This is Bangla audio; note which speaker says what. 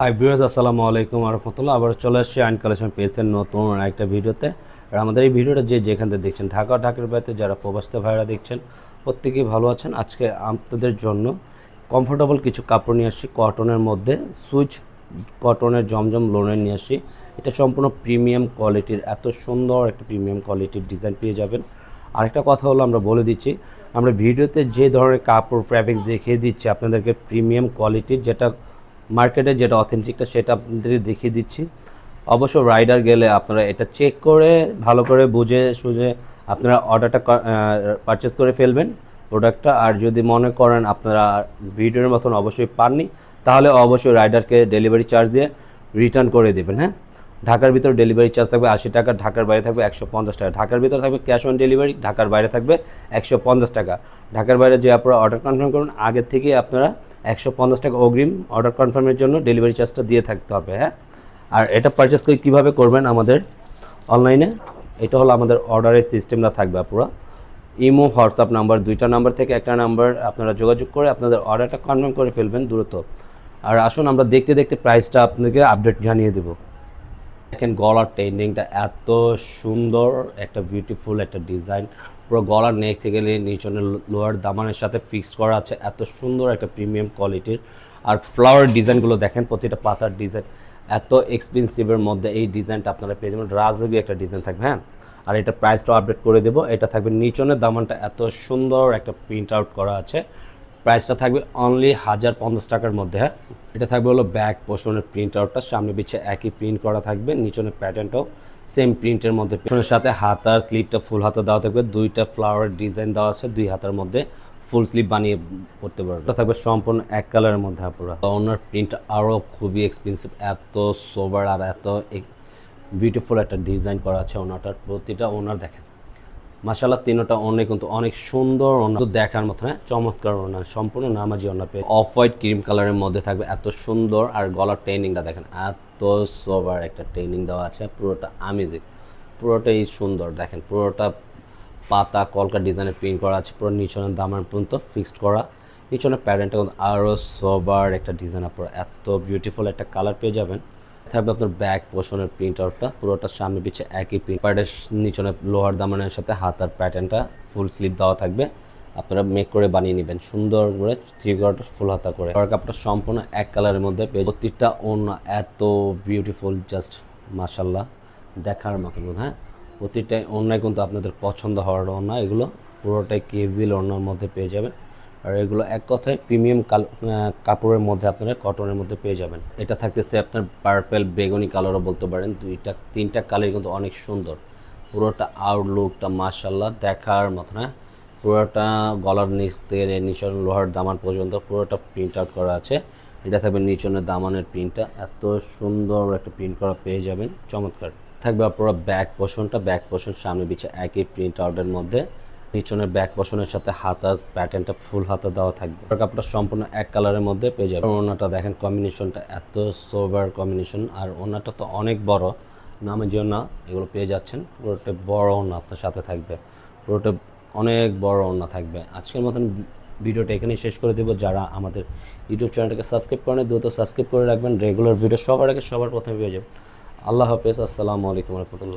Speaker 1: হাই ভিউয়ার্স, আসসালামু আলাইকুম ওয়া রাহমাতুল্লাহ। আবার চলে আসছি আইন কালেকশন পেজের নতুন একটা ভিডিওতে। আর আমাদের এই ভিডিওটা যেখান থেকে দেখছেন, ঢাকা ঢাকার বাইরে যারা প্রবাসী ভাইরা দেখছেন, প্রত্যেকেই ভালো আছেন। আজকে আপনাদের জন্য কমফোর্টেবল কিছু কাপড় নিয়ে আসছি কটনের মধ্যে, সুইচ কটনের জমজম লোনের নিয়ে আসছি। এটা সম্পূর্ণ প্রিমিয়াম কোয়ালিটির, এত সুন্দর একটা প্রিমিয়াম কোয়ালিটির ডিজাইন পেয়ে যাবেন। আরেকটা কথা হলো, আমরা বলে দিচ্ছি, আমরা ভিডিওতে যে ধরনের কাপড় ফ্যাব্রিক দেখিয়ে দিচ্ছি আপনাদেরকে প্রিমিয়াম কোয়ালিটির, যেটা মার্কেটে যেটা অথেন্টিকটা সেটা আপনাদের দেখিয়ে দিচ্ছি। অবশ্য রাইডার গেলে আপনারা এটা চেক করে ভালো করে বুঝে সুঝে আপনারা অর্ডারটা পারচেস করে ফেলবেন প্রোডাক্টটা। আর যদি মনে করেন আপনারা ভিডিওর মতন অবশ্যই পাননি, তাহলে অবশ্যই রাইডারকে ডেলিভারি চার্জ দিয়ে রিটার্ন করে দেবেন। হ্যাঁ, ঢাকার ভিতরে ডেলিভারি চার্জ থাকবে 80 টাকা, ঢাকার বাইরে থাকবে 150 টাকা। ঢাকার ভিতরে থাকবে ক্যাশ অন ডেলিভারি, ঢাকার বাইরে থাকবে 150 টাকা। ঢাকার বাইরে যে আপনারা অর্ডার কনফার্ম করুন, আগের থেকে আপনারা 150 টাকা অগ্রিম অর্ডার কনফার্মের জন্য ডেলিভারি চার্জটা দিয়ে থাকতে হবে। হ্যাঁ, আর এটা পারচেস করে কীভাবে করবেন আমাদের অনলাইনে, এটা হলো আমাদের অর্ডারের সিস্টেমটা থাকবে পুরো। ইমো হোয়াটসঅ্যাপ নাম্বার, দুইটা নাম্বার থেকে একটা নাম্বার আপনারা যোগাযোগ করে আপনাদের অর্ডারটা কনফার্ম করে ফেলবেন দ্রুত। আর আসুন আমরা দেখতে দেখতে প্রাইসটা আপনাকে আপডেট জানিয়ে দেবো। দেখেন গলার টেন্ডিংটা এত সুন্দর, একটা বিউটিফুল একটা ডিজাইন, পুরো গলার নেক থেকে নিচনের লোয়ার দামানের সাথে ফিক্সড করা আছে, এত সুন্দর একটা প্রিমিয়াম কোয়ালিটির। আর ফ্লাওয়ার ডিজাইনগুলো দেখেন, প্রতিটা পাতার ডিজাইন এত এক্সপেন্সিভের মধ্যে এই ডিজাইনটা আপনারা পেয়ে যাবেন। রাজকীয় একটা ডিজাইন থাকবে। হ্যাঁ, আর এটা প্রাইসটাও আপডেট করে দেবো। এটা থাকবে নিচনের দামানটা এত সুন্দর একটা প্রিন্ট আউট করা আছে, প্রাইসটা থাকবে অনলি 1050 টাকার মধ্যে। হ্যাঁ, এটা থাকবে হলো ব্যাক পোর্শনের প্রিন্ট আউটটা, সামনে পিছে একই প্রিন্ট করা থাকবে, নিচনের প্যাটার্নটাও সেম প্রিন্টের মধ্যে। পিছনের সাথে হাতার স্লিপটা ফুল হাতা দেওয়া থাকবে, দুইটা ফ্লাওয়ার ডিজাইন দেওয়া আছে, দুই হাতার মধ্যে ফুল স্লিপ বানিয়ে পড়তে পারবে। এটা থাকবে সম্পূর্ণ এক কালারের মধ্যে। পুরো ওনার প্রিন্ট আরও খুবই এক্সপেন্সিভ, এত সোবার আর এত বিউটিফুল একটা ডিজাইন করা আছে ওনাটার। প্রতিটা ওনার দেখেন মাশাআল্লাহ, তিনটা ওনা কিন্তু অনেক সুন্দর, ওনা দেখার মতো। হ্যাঁ, চমৎকার ওনা, সম্পূর্ণ নামাজি ওনা পেয়ে অফ হোয়াইট ক্রিম কালারের মধ্যে থাকবে, এত সুন্দর। আর গলার ট্রেনিংটা দেখেন, এত সোবার একটা ট্রেনিং দেওয়া আছে, পুরোটা আমেজিং, পুরোটাই সুন্দর। দেখেন পুরোটা পাতা কলকা ডিজাইনের প্রিন্ট করা আছে, পুরো নিচনের দামান পর্যন্ত ফিক্সড করা, নিচনের প্যাটার্নটা কিন্তু আরও সোবার একটা ডিজাইন, আপনারা এত বিউটিফুল একটা কালার পেয়ে যাবেন। থাকবে আপনার ব্যাক পোর্শনের প্রিন্ট আউটটা, পুরোটা সামনে পিছে একই প্রিন্ট, প্যাডের নিচনে লোহার দামানের সাথে হাতার প্যাটার্নটা ফুল স্লিভ দেওয়া থাকবে। আপনারা মেক করে বানিয়ে নেবেন সুন্দর করে, থ্রি কোয়ার্টার ফুল হাতা করে। আর কাপড়টা সম্পূর্ণ এক কালারের মধ্যে পেয়ে, প্রত্যেকটা ওড়না এত বিউটিফুল, জাস্ট মাশাল্লাহ, দেখার মতন। হ্যাঁ, প্রতিটা ওড়নায় কিন্তু আপনাদের পছন্দ হওয়ার ওড়না, এগুলো পুরোটাই কেভিল ওড়নার মধ্যে পেয়ে যাবেন। আর এগুলো এক কথায় প্রিমিয়াম কাপড়ের মধ্যে আপনারা কটনের মধ্যে পেয়ে যাবেন। এটা থাকতেছে আপনার পার্পেল বেগুনি কালারও বলতে পারেন, দুইটা তিনটা কালার কিন্তু অনেক সুন্দর। পুরোটা আউটলুকটা মাশাল্লাহ দেখার মতো। হ্যাঁ, পুরোটা গলার নিচ থেকে নিচন লোহার দামান পর্যন্ত পুরোটা প্রিন্ট আউট করা আছে। এটা থাকবে নিচনের দামানের প্রিন্টটা, এত সুন্দর একটা প্রিন্ট করা পেয়ে যাবেন, চমৎকার থাকবে। পুরো ব্যাক পোর্শনটা, ব্যাক পোর্শন সামনে পিছে একই প্রিন্ট আউটের মধ্যে, নিচনের ব্যাক পোর্শনের সাথে হাতা প্যাটার্নটা ফুল হাতা দেওয়া থাকবে। কাপড়টা সম্পূর্ণ এক কালারের মধ্যে পেয়ে যাবে। ওনাটা দেখেন কম্বিনেশনটা এত সোবার কম্বিনেশন, আর ওনাটা তো অনেক বড়, নামে যে না এগুলো পেয়ে যাচ্ছেন। পুরোটা বড় ওনা আপনার সাথে থাকবে, পুরোটা অনেক বড় ওনা থাকবে। আজকের মতন ভিডিওটা এখানেই শেষ করে দেবো। যারা আমাদের ইউটিউব চ্যানেলটাকে সাবস্ক্রাইব করেন, দ্রুত সাবস্ক্রাইব করে রাখবেন, রেগুলার ভিডিও সবার আগে সবার প্রথমে পেয়ে যাবেন। আল্লাহ হাফেজ, আসসালামু আলাইকুম রহমতুল্লাহ।